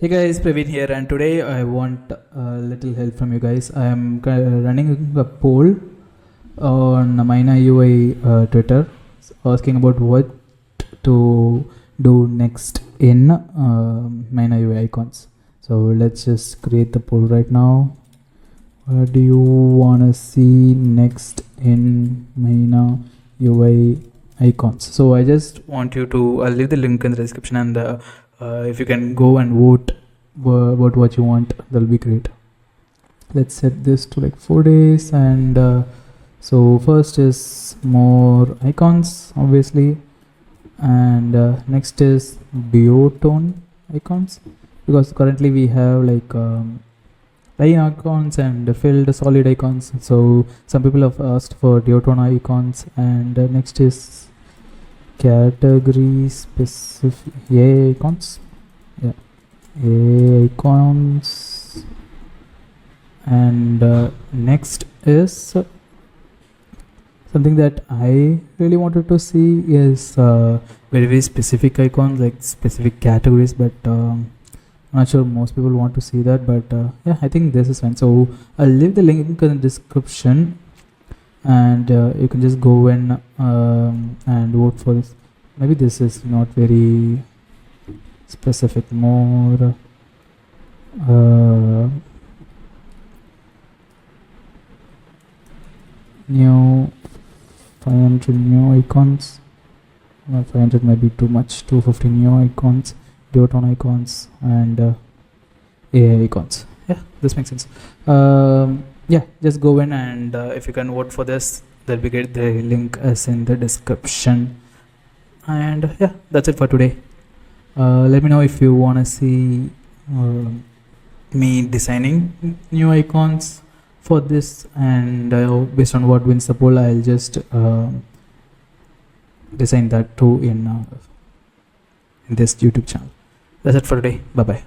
Hey guys, Praveen here, and today I want a little help from you guys. I am running a poll on MynaUI Twitter asking about what to do next in MynaUI Icons. So let's just create the poll right now. What do you want to see next in MynaUI Icons? So I just want you to, I'll leave the link in the description, and if you can go and vote about what you want, that'll be great. Let's set this to like 4 days, and so first is more icons, obviously, and next is duotone icons, because currently we have like line icons and filled solid icons. So some people have asked for duotone icons, and next is category specific icons. Icons, and next is something that I really wanted to see is very specific icons, like specific categories, but I'm not sure most people want to see that, but yeah, I think this is fine. So I'll leave the link in the description, and you can just go in and vote for this. Maybe this is not very specific, more new 500 new icons. 500 might be too much. 250 new icons, duotone icons, and AI icons. Yeah, this makes sense. Yeah, just go in, and if you can vote for this, that'll be great. The link is in the description. And yeah, that's it for today. Let me know if you want to see me designing new icons for this, and based on what wins the poll, I'll just design that too in this YouTube channel. That's it for today. Bye bye.